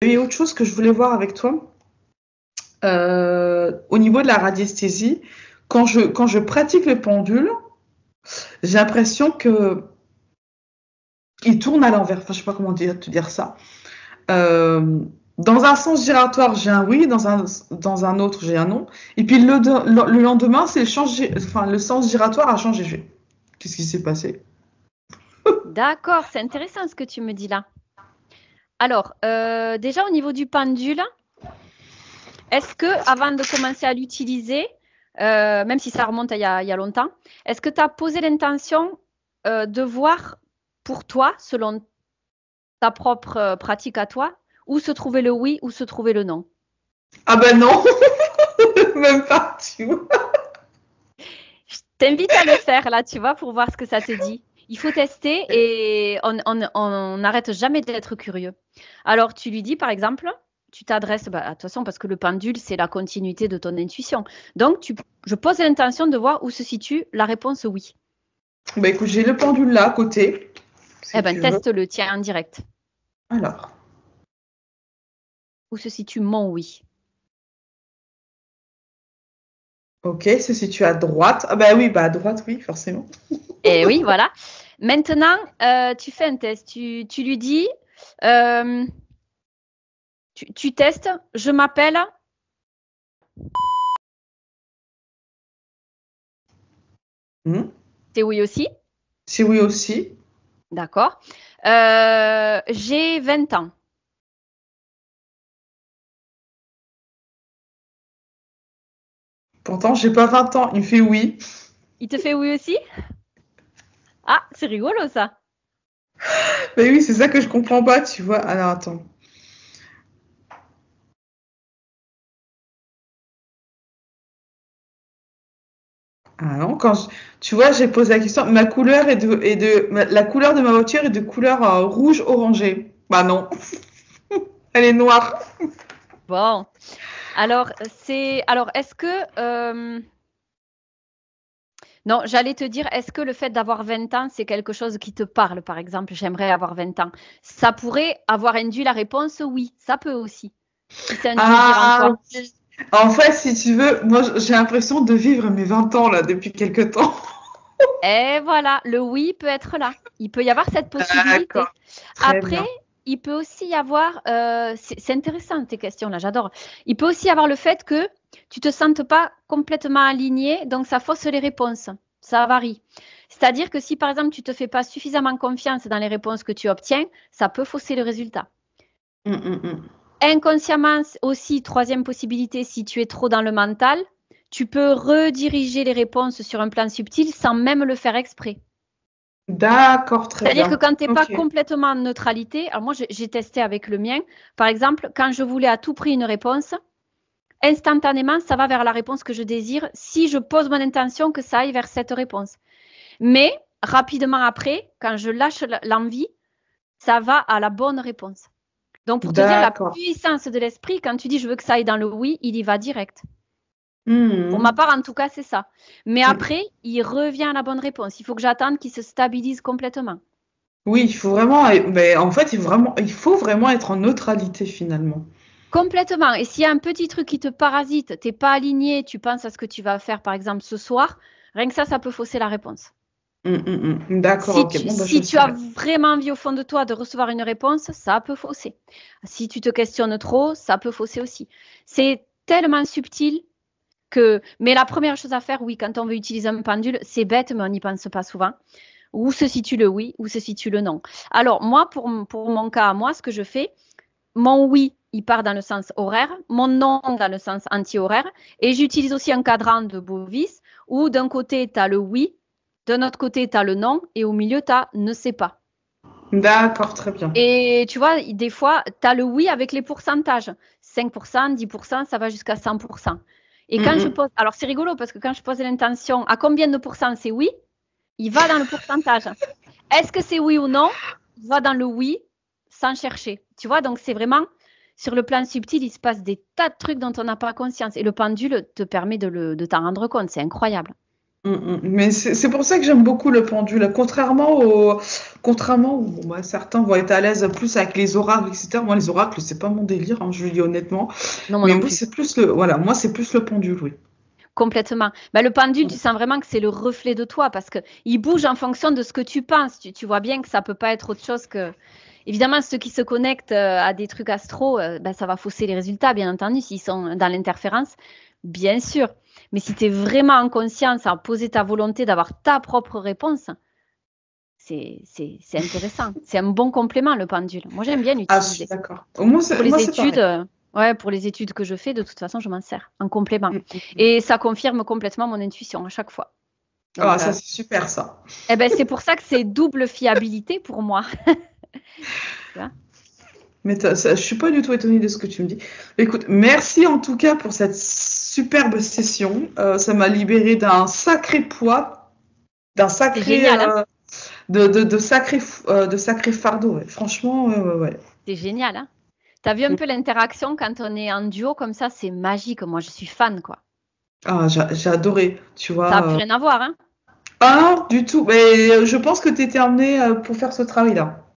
Il y a autre chose que je voulais voir avec toi. Au niveau de la radiesthésie, quand je pratique le pendule, j'ai l'impression que il tourne à l'envers. Enfin, je sais pas comment te dire ça. Euh, dans un sens giratoire, j'ai un oui, dans un autre, j'ai un non. Et puis le lendemain, enfin, le sens giratoire a changé. Qu'est-ce qui s'est passé? D'accord, c'est intéressant ce que tu me dis là. Alors, déjà au niveau du pendule, est-ce que avant de commencer à l'utiliser, même si ça remonte il y a longtemps, est-ce que tu as posé l'intention de voir pour toi, selon ta propre pratique à toi, où se trouvait le oui, où se trouvait le non? Ah ben non, même pas, tu vois. Je t'invite à le faire là, tu vois, pour voir ce que ça te dit. Il faut tester et on n'arrête jamais d'être curieux. Alors, tu lui dis, par exemple, tu t'adresses, bah, de toute façon, parce que le pendule, c'est la continuité de ton intuition. Donc, je pose l'intention de voir où se situe la réponse oui. Bah écoute, j'ai le pendule là à côté, Eh si bien, tu veux. teste-le, tiens, en direct. Alors, Où se situe mon oui? ok, se situe à droite. Ah bah oui, bah à droite, oui, forcément. Eh oui, voilà. Maintenant, tu fais un test. Tu lui dis, euh, tu testes, je m'appelle, Hmm. c'est oui aussi. Si oui aussi. D'accord. J'ai 20 ans. Pourtant, j'ai pas 20 ans. Il me fait oui. Il te fait oui aussi? Ah, c'est rigolo ça. Mais oui, c'est ça que je comprends pas, tu vois. Alors attends. Ah non, tu vois, j'ai posé la question. Ma couleur la couleur de ma voiture est de couleur rouge orangé. Bah non, elle est noire. Bon. Alors, est-ce que non, j'allais te dire, est-ce que le fait d'avoir 20 ans, c'est quelque chose qui te parle, par exemple, j'aimerais avoir 20 ans. Ça pourrait avoir induit la réponse oui, ça peut aussi. Si c'est un désir en Ah toi. oui. En fait, si tu veux, moi j'ai l'impression de vivre mes 20 ans là depuis quelque temps. Et voilà, le oui peut être là. Il peut y avoir cette possibilité. D'accord, très Après, bien. il peut aussi y avoir, c'est intéressant tes questions là, j'adore. Il peut aussi y avoir le fait que tu te sentes pas complètement aligné, donc ça fausse les réponses. Ça varie. C'est-à-dire que si par exemple tu te fais pas suffisamment confiance dans les réponses que tu obtiens, ça peut fausser le résultat. Mm. Inconsciemment aussi, troisième possibilité, si tu es trop dans le mental, tu peux rediriger les réponses sur un plan subtil sans même le faire exprès. D'accord, très C'est-à-dire que bien. quand tu n'es pas Ok. complètement en neutralité, alors moi j'ai testé avec le mien, par exemple, quand je voulais à tout prix une réponse, instantanément ça va vers la réponse que je désire si je pose mon intention que ça aille vers cette réponse. Mais rapidement après, quand je lâche l'envie, ça va à la bonne réponse. Donc pour te dire la D'accord. puissance de l'esprit, quand tu dis je veux que ça aille dans le oui, il y va direct. Pour ma Mhm. part, en tout cas, c'est ça. Mais Mm. après, il revient à la bonne réponse. Il faut que j'attende qu'il se stabilise complètement. Oui, il faut vraiment, mais en fait, il faut vraiment être en neutralité finalement. Complètement. Et s'il y a un petit truc qui te parasite, t'es pas aligné, tu penses à ce que tu vas faire, par exemple, ce soir, rien que ça peut fausser la réponse. D'accord, ok. Bon, bah, je Si tu as saurai. vraiment envie au fond de toi de recevoir une réponse, ça peut fausser. Si tu te questionnes trop, ça peut fausser aussi. C'est tellement subtil que... Mais la première chose à faire, oui, quand on veut utiliser un pendule, c'est bête, mais on n'y pense pas souvent. Où se situe le oui, où se situe le non. Alors, moi, pour mon cas, moi, ce que je fais, mon oui, il part dans le sens horaire, mon non dans le sens anti-horaire, et j'utilise aussi un cadran de Bovis où d'un côté, tu as le oui, d'un autre côté, tu as le non, et au milieu, tu as ne sais pas. D'accord, très bien. Et tu vois, des fois, tu as le oui avec les pourcentages. 5%, 10%, ça va jusqu'à 100%. Et quand je Mm. pose, alors c'est rigolo parce que quand je pose l'intention à combien de pourcents c'est oui, il va dans le pourcentage. Est-ce que c'est oui ou non? Il va dans le oui sans chercher. Tu vois, donc c'est vraiment sur le plan subtil, il se passe des tas de trucs dont on n'a pas conscience. Et le pendule te permet de t'en rendre compte. C'est incroyable. Mais c'est pour ça que j'aime beaucoup le pendule. Contrairement où bon, bah, certains vont être à l'aise plus avec les oracles, etc. Moi, les oracles, c'est pas mon délire, hein, je le dis honnêtement. Non, moi Mais non moi, plus. moi, c'est plus le pendule, oui. Complètement. Bah, le pendule, tu sens vraiment que c'est le reflet de toi parce que il bouge en fonction de ce que tu penses. Tu vois bien que ça peut pas être autre chose que. Évidemment, ceux qui se connectent à des trucs astro, bah, ça va fausser les résultats, bien entendu, s'ils sont dans l'interférence, bien sûr. Mais si tu es vraiment en conscience, à poser ta volonté d'avoir ta propre réponse, c'est intéressant. C'est un bon complément, le pendule. Moi, j'aime bien Ah, je suis l'utiliser. d'accord. Pour Moi, les c'est études, pareil. ouais, pour les études que je fais, de toute façon, je m'en sers en complément. Mm, mm. Et ça confirme complètement mon intuition à chaque fois. Ah, Donc, ça, c'est super, ça. eh ben, c'est pour ça que c'est double fiabilité pour moi. Tu vois. Mais je suis pas du tout étonnée de ce que tu me dis. Écoute, merci en tout cas pour cette superbe session. Ça m'a libéré d'un sacré poids, d'un C'est sacré, génial, hein? de sacré fardeau. Ouais. Franchement, ouais, ouais, ouais. C'est génial, hein? T'as vu un peu l'interaction quand on est en duo comme ça, c'est magique. Moi, je suis fan, quoi. Ah, j'ai adoré, tu Ça n'a plus vois. rien à voir, hein? Ah, du tout. Mais je pense que tu étais amenée pour faire ce travail-là.